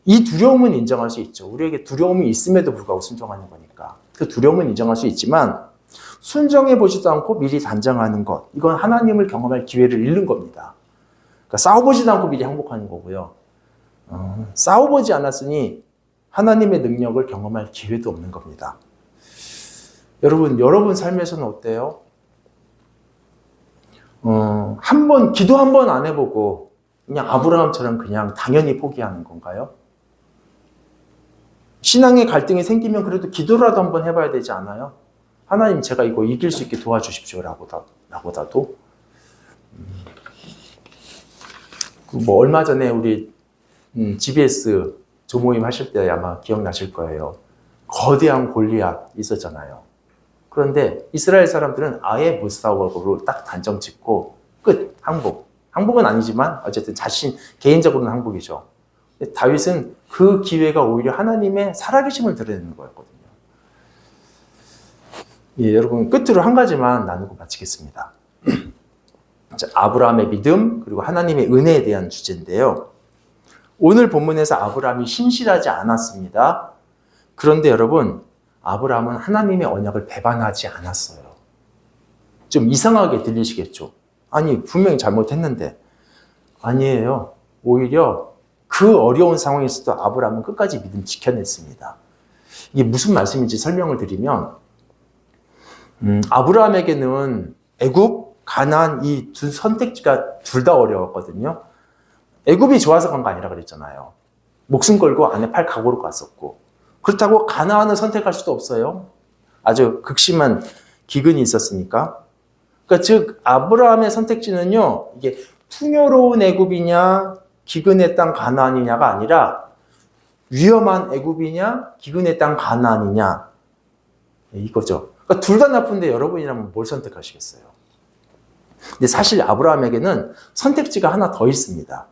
A: 이 두려움은 인정할 수 있죠. 우리에게 두려움이 있음에도 불구하고 순종하는 거니까 그 두려움은 인정할 수 있지만 순종해 보지도 않고 미리 단정하는 것, 이건 하나님을 경험할 기회를 잃는 겁니다. 그러니까 싸워보지도 않고 미리 항복하는 거고요. 싸워보지 않았으니 하나님의 능력을 경험할 기회도 없는 겁니다. 여러분 삶에서는 어때요? 기도 한 번 안 해보고 그냥 아브라함처럼 그냥 당연히 포기하는 건가요? 신앙의 갈등이 생기면 그래도 기도라도 한번 해봐야 되지 않아요? 하나님 제가 이거 이길 수 있게 도와주십시오 라고다도. 얼마 전에 우리 GBS 조모임 하실 때 아마 기억나실 거예요. 거대한 골리앗 있었잖아요. 그런데 이스라엘 사람들은 아예 못 싸우고 딱 단정 짓고 끝, 항복. 항복은 아니지만 어쨌든 개인적으로는 항복이죠. 다윗은 그 기회가 오히려 하나님의 살아계심을 드러내는 거였거든요. 예, 여러분 끝으로 한 가지만 나누고 마치겠습니다. 아브라함의 믿음 그리고 하나님의 은혜에 대한 주제인데요. 오늘 본문에서 아브라함이 신실하지 않았습니다. 그런데 여러분 아브라함은 하나님의 언약을 배반하지 않았어요. 좀 이상하게 들리시겠죠? 아니 분명히 잘못했는데. 아니에요. 오히려 그 어려운 상황에서도 아브라함은 끝까지 믿음 지켜냈습니다. 이게 무슨 말씀인지 설명을 드리면 아브라함에게는 애굽, 가나안 이 두 선택지가 둘 다 어려웠거든요. 애굽이 좋아서 간 거 아니라 그랬잖아요. 목숨 걸고 안에 팔 각오로 갔었고, 그렇다고 가나안을 선택할 수도 없어요. 아주 극심한 기근이 있었으니까. 그러니까 즉 아브라함의 선택지는요, 이게 풍요로운 애굽이냐 기근의 땅 가나안이냐가 아니라 위험한 애굽이냐 기근의 땅 가나안이냐 이거죠. 그러니까 둘 다 나쁜데 여러분이라면 뭘 선택하시겠어요? 근데 사실 아브라함에게는 선택지가 하나 더 있습니다.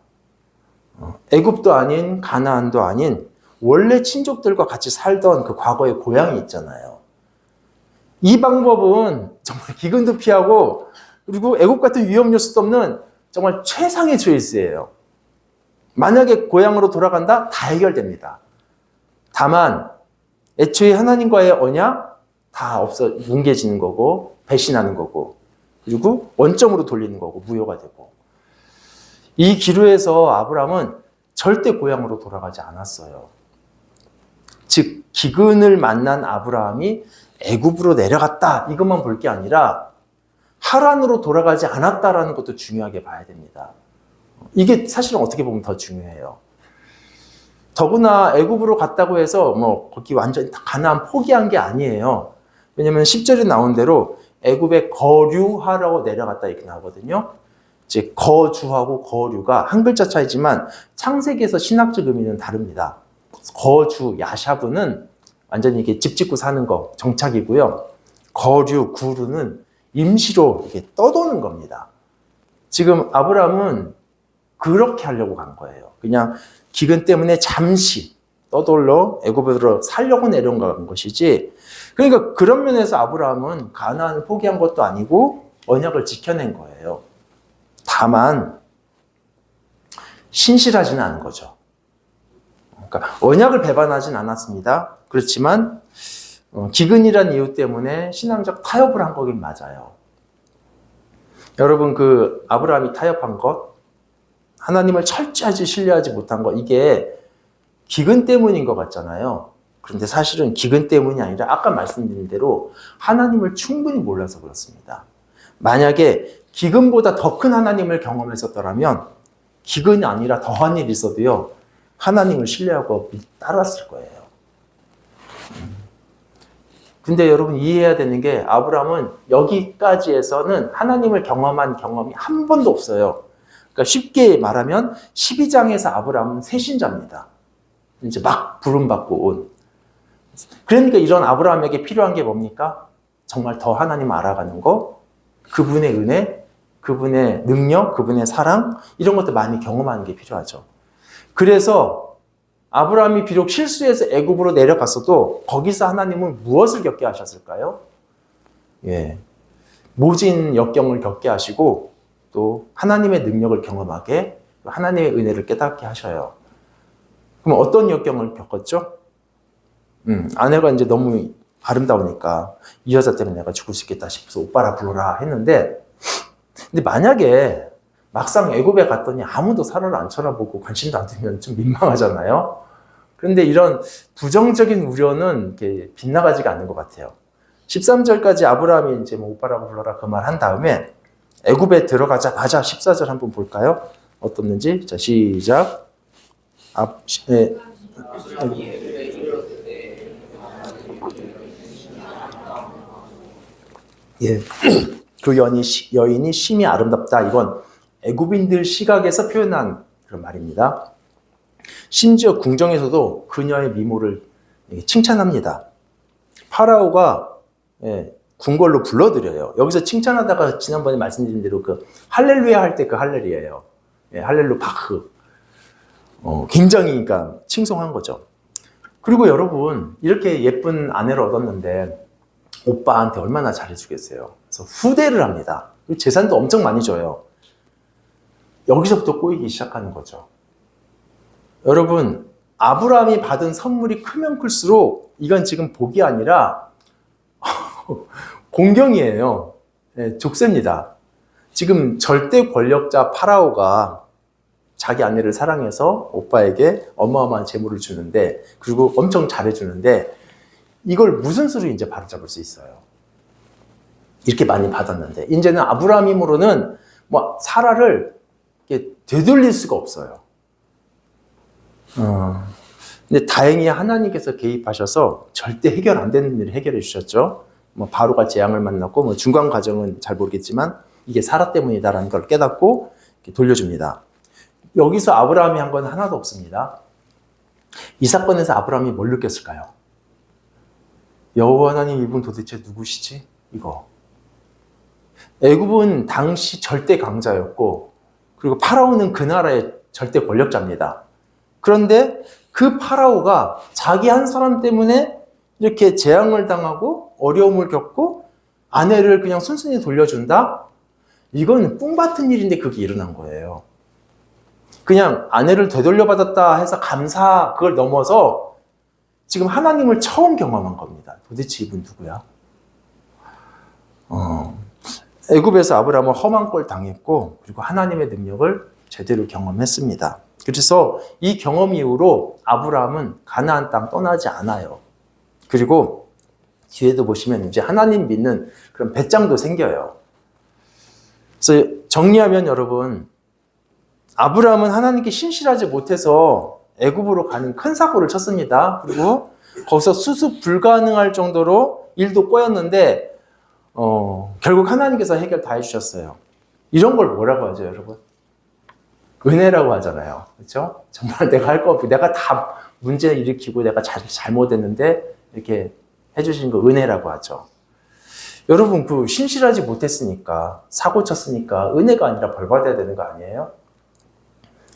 A: 애굽도 아닌 가나안도 아닌 원래 친족들과 같이 살던 그 과거의 고향이 있잖아요. 이 방법은 정말 기근도 피하고 그리고 애굽 같은 위험 요소도 없는 정말 최상의 초이스예요. 만약에 고향으로 돌아간다? 다 해결됩니다. 다만 애초에 하나님과의 언약 다 뭉개지는 거고 배신하는 거고 그리고 원점으로 돌리는 거고 무효가 되고 이 기로에서 아브라함은 절대 고향으로 돌아가지 않았어요. 즉 기근을 만난 아브라함이 애굽으로 내려갔다 이것만 볼 게 아니라 하란으로 돌아가지 않았다라는 것도 중요하게 봐야 됩니다. 이게 사실은 어떻게 보면 더 중요해요. 더구나 애굽으로 갔다고 해서 거기 완전히 가나안 포기한 게 아니에요. 왜냐하면 10절에 나온 대로 애굽에 거류하러 내려갔다 이렇게 나오거든요. 이제 거주하고 거류가 한 글자 차이지만 창세기에서 신학적 의미는 다릅니다. 거주, 야샤브는 완전히 이게 집 짓고 사는 거, 정착이고요. 거류, 구루는 임시로 이렇게 떠도는 겁니다. 지금 아브라함은 그렇게 하려고 간 거예요. 그냥 기근 때문에 잠시 떠돌러 애굽으로 살려고 내려온 것이지. 그러니까 그런 면에서 아브라함은 가나안을 포기한 것도 아니고 언약을 지켜낸 거예요. 다만 신실하지는 않은 거죠. 그러니까 언약을 배반하진 않았습니다. 그렇지만 기근이란 이유 때문에 신앙적 타협을 한 거긴 맞아요. 여러분 그 아브라함이 타협한 것, 하나님을 철저하게 신뢰하지 못한 것, 이게 기근 때문인 것 같잖아요. 그런데 사실은 기근 때문이 아니라 아까 말씀드린 대로 하나님을 충분히 몰라서 그렇습니다. 만약에 기근보다 더 큰 하나님을 경험했었더라면 기근이 아니라 더한 일이 있어도요, 하나님을 신뢰하고 따랐을 거예요. 근데 여러분 이해해야 되는 게 아브라함은 여기까지에서는 하나님을 경험한 경험이 한 번도 없어요. 그러니까 쉽게 말하면 12장에서 아브라함은 새신자입니다. 이제 막 부름받고 온. 그러니까 이런 아브라함에게 필요한 게 뭡니까? 정말 더 하나님을 알아가는 거, 그분의 은혜, 그분의 능력, 그분의 사랑, 이런 것들 많이 경험하는 게 필요하죠. 그래서 아브라함이 비록 실수해서 애굽으로 내려갔어도 거기서 하나님은 무엇을 겪게 하셨을까요? 예, 모진 역경을 겪게 하시고 또 하나님의 능력을 경험하게, 하나님의 은혜를 깨닫게 하셔요. 그럼 어떤 역경을 겪었죠? 아내가 이제 너무 아름다우니까 이 여자 때문에 내가 죽을 수 있겠다 싶어서 오빠라 불러라 했는데, 근데 만약에 막상 애굽에 갔더니 아무도 사라를 안 쳐다보고 관심도 안 들면 좀 민망하잖아요. 그런데 이런 부정적인 우려는 이렇게 빗나가지가 않는 것 같아요. 13절까지 아브라함이 이제 뭐 오빠라고 불러라 그 말 한 다음에 애굽에 들어가자마자 14절 한번 볼까요? 어떻는지. 자, 시작. 예. 그 여인이 심히 아름답다. 이건 애굽인들 시각에서 표현한 그런 말입니다. 심지어 궁정에서도 그녀의 미모를 칭찬합니다. 파라오가 궁궐로 불러들여요. 여기서 칭찬하다가 지난번에 말씀드린 대로 그 할렐루야 할 때 그 할렐이에요. 할렐루 바흐. 굉장히 그러니까 칭송한 거죠. 그리고 여러분 이렇게 예쁜 아내를 얻었는데 오빠한테 얼마나 잘해주겠어요. 그래서 후대를 합니다. 재산도 엄청 많이 줘요. 여기서부터 꼬이기 시작하는 거죠. 여러분, 아브라함이 받은 선물이 크면 클수록 이건 지금 복이 아니라 공경이에요. 족쇄입니다. 지금 절대 권력자 파라오가 자기 아내를 사랑해서 오빠에게 어마어마한 재물을 주는데, 그리고 엄청 잘해주는데, 이걸 무슨 수로 이제 바로잡을 수 있어요? 이렇게 많이 받았는데, 이제는 아브라함 힘으로는 뭐 사라를 이렇게 되돌릴 수가 없어요. 근데 다행히 하나님께서 개입하셔서 절대 해결 안 되는 일을 해결해 주셨죠. 뭐 바로가 재앙을 만났고, 뭐 중간 과정은 잘 모르겠지만 이게 사라 때문이다라는 걸 깨닫고 이렇게 돌려줍니다. 여기서 아브라함이 한 건 하나도 없습니다. 이 사건에서 아브라함이 뭘 느꼈을까요? 여호와 하나님, 이분 도대체 누구시지? 이거. 애굽은 당시 절대 강자였고, 그리고 파라오는 그 나라의 절대 권력자입니다. 그런데 그 파라오가 자기 한 사람 때문에 이렇게 재앙을 당하고 어려움을 겪고 아내를 그냥 순순히 돌려준다? 이건 꿈 같은 일인데 그게 일어난 거예요. 그냥 아내를 되돌려받았다 해서 감사, 그걸 넘어서 지금 하나님을 처음 경험한 겁니다. 도대체 이분 누구야? 애굽에서 아브라함은 험한 꼴 당했고, 그리고 하나님의 능력을 제대로 경험했습니다. 그래서 이 경험 이후로 아브라함은 가나안 땅 떠나지 않아요. 그리고 뒤에도 보시면 이제 하나님 믿는 그런 배짱도 생겨요. 그래서 정리하면 여러분, 아브라함은 하나님께 신실하지 못해서 애굽으로 가는 큰 사고를 쳤습니다. 그리고 거기서 수습 불가능할 정도로 일도 꼬였는데 결국 하나님께서 해결 다 해주셨어요. 이런 걸 뭐라고 하죠, 여러분? 은혜라고 하잖아요. 그렇죠? 정말 내가 할 거 없고 내가 다 문제 일으키고 내가 잘못했는데 이렇게 해주신 거 은혜라고 하죠. 여러분, 그 신실하지 못했으니까, 사고 쳤으니까 은혜가 아니라 벌 받아야 되는 거 아니에요?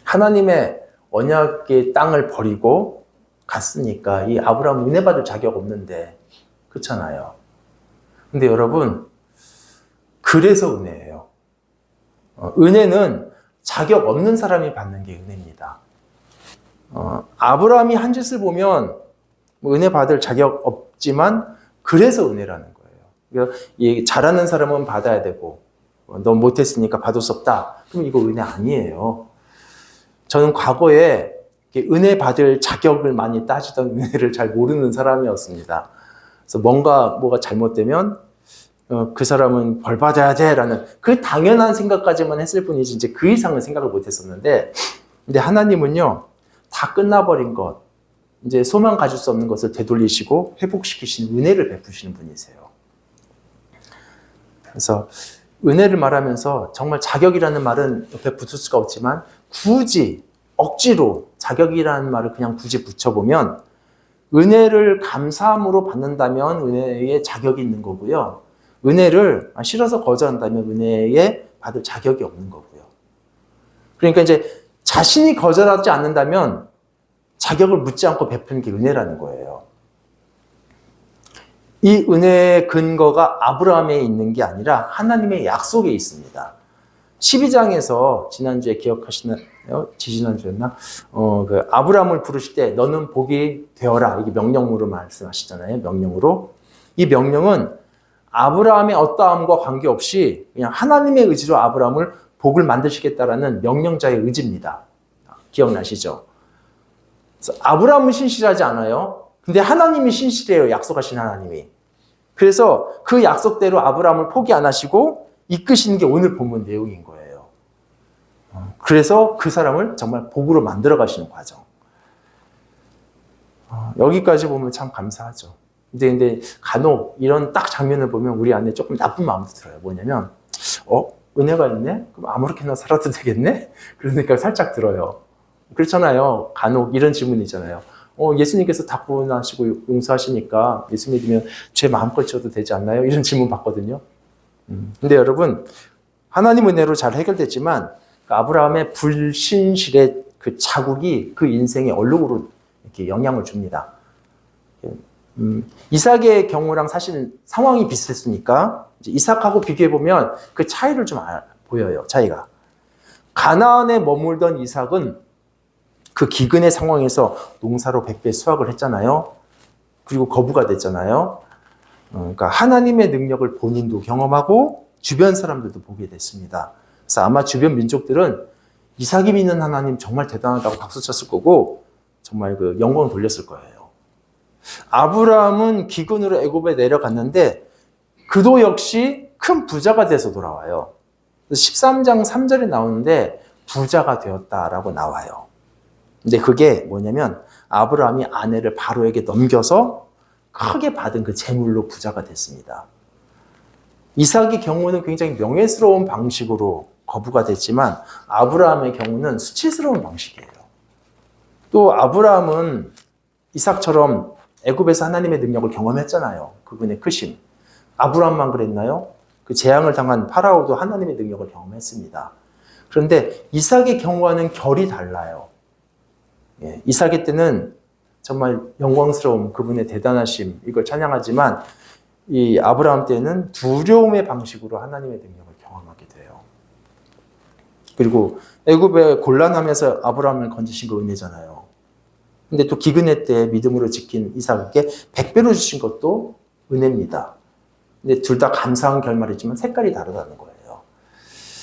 A: 하나님의 언약의 땅을 버리고 갔으니까 이 아브라함 은혜 받을 자격 없는데, 그렇잖아요. 근데 여러분, 그래서 은혜예요. 은혜는 자격 없는 사람이 받는 게 은혜입니다. 아브라함이 한 짓을 보면 뭐 은혜 받을 자격 없지만 그래서 은혜라는 거예요. 그러니까 잘하는 사람은 받아야 되고 넌 못했으니까 받을 수 없다. 그럼 이거 은혜 아니에요. 저는 과거에 은혜 받을 자격을 많이 따지던 은혜를 잘 모르는 사람이었습니다. 그래서 뭐가 잘못되면 그 사람은 벌 받아야 돼라는 그 당연한 생각까지만 했을 뿐이지 이제 그 이상은 생각을 못했었는데, 근데 하나님은요 다 끝나버린 것, 이제 소망 가질 수 없는 것을 되돌리시고 회복시키시는 은혜를 베푸시는 분이세요. 그래서 은혜를 말하면서 정말 자격이라는 말은 옆에 붙을 수가 없지만 굳이 억지로 자격이라는 말을 그냥 굳이 붙여보면 은혜를 감사함으로 받는다면 은혜에 자격이 있는 거고요. 은혜를 싫어서 거절한다면 은혜에 받을 자격이 없는 거고요. 그러니까 이제 자신이 거절하지 않는다면 자격을 묻지 않고 베푸는 게 은혜라는 거예요. 이 은혜의 근거가 아브라함에 있는 게 아니라 하나님의 약속에 있습니다. 12장에서 지난주에 기억하시나요? 지지난주였나? 그 아브라함을 부르실 때 너는 복이 되어라. 이게 명령으로 말씀하시잖아요. 명령으로. 이 명령은 아브라함의 어떠함과 관계없이 그냥 하나님의 의지로 아브라함을 복을 만드시겠다라는 명령자의 의지입니다. 기억나시죠? 그래서 아브라함은 신실하지 않아요. 근데 하나님이 신실해요. 약속하신 하나님이. 그래서 그 약속대로 아브라함을 포기 안 하시고 이끄시는 게 오늘 본문 내용인 거예요. 그래서 그 사람을 정말 복으로 만들어 가시는 과정. 여기까지 보면 참 감사하죠. 근데 간혹 이런 딱 장면을 보면 우리 안에 조금 나쁜 마음도 들어요. 뭐냐면, 은혜가 있네? 그럼 아무렇게나 살아도 되겠네? 그러니까 살짝 들어요. 그렇잖아요. 간혹 이런 질문이잖아요. 예수님께서 다 구원하시고 용서하시니까 예수 믿으면 죄 마음껏 지어도 되지 않나요? 이런 질문 받거든요. 근데 여러분, 하나님 은혜로 잘 해결됐지만 아브라함의 불신실의 그 자국이 그 인생의 얼룩으로 이렇게 영향을 줍니다. 이삭의 경우랑 사실 상황이 비슷했으니까 이제 이삭하고 비교해보면 그 차이를 좀 보여요. 차이가. 가나안에 머물던 이삭은 그 기근의 상황에서 농사로 100배 수확을 했잖아요. 그리고 거부가 됐잖아요. 그러니까 하나님의 능력을 본인도 경험하고 주변 사람들도 보게 됐습니다. 그래서 아마 주변 민족들은 이삭이 믿는 하나님 정말 대단하다고 박수 쳤을 거고 정말 그 영광을 돌렸을 거예요. 아브라함은 기근으로 애굽에 내려갔는데 그도 역시 큰 부자가 돼서 돌아와요. 13장 3절에 나오는데 부자가 되었다라고 나와요. 근데 그게 뭐냐면 아브라함이 아내를 바로에게 넘겨서 크게 받은 그 재물로 부자가 됐습니다. 이삭의 경우는 굉장히 명예스러운 방식으로 거부가 됐지만 아브라함의 경우는 수치스러운 방식이에요. 또 아브라함은 이삭처럼 애굽에서 하나님의 능력을 경험했잖아요. 그분의 크심. 아브라함만 그랬나요? 그 재앙을 당한 파라오도 하나님의 능력을 경험했습니다. 그런데 이삭의 경우와는 결이 달라요. 이삭의 때는 정말 영광스러움, 그분의 대단하심, 이걸 찬양하지만 이 아브라함 때는 두려움의 방식으로 하나님의 능력을 경험하게 돼요. 그리고 애굽에 곤란하면서 아브라함을 건지신 거 은혜잖아요. 근데 또 기근의 때 믿음으로 지킨 이삭에게 100배로 주신 것도 은혜입니다. 근데 둘 다 감사한 결말이지만 색깔이 다르다는 거예요.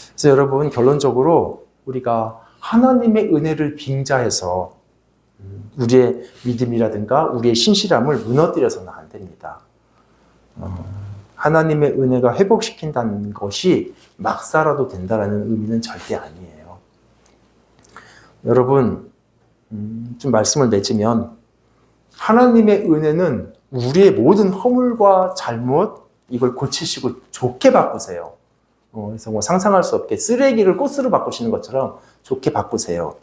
A: 그래서 여러분 결론적으로 우리가 하나님의 은혜를 빙자해서 우리의 믿음이라든가 우리의 신실함을 무너뜨려서는 안 됩니다. 하나님의 은혜가 회복시킨다는 것이 막 살아도 된다는 의미는 절대 아니에요. 여러분 좀 말씀을 맺으면 하나님의 은혜는 우리의 모든 허물과 잘못 이걸 고치시고 좋게 바꾸세요. 그래서 뭐 상상할 수 없게 쓰레기를 꽃으로 바꾸시는 것처럼 좋게 바꾸세요.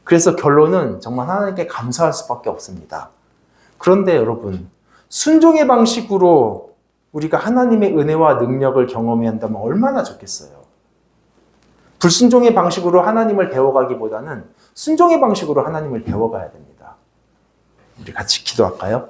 A: 그래서 결론은 정말 하나님께 감사할 수밖에 없습니다. 그런데 여러분 순종의 방식으로 우리가 하나님의 은혜와 능력을 경험해야 한다면 얼마나 좋겠어요. 불순종의 방식으로 하나님을 배워가기보다는 순종의 방식으로 하나님을 배워가야 됩니다. 우리 같이 기도할까요?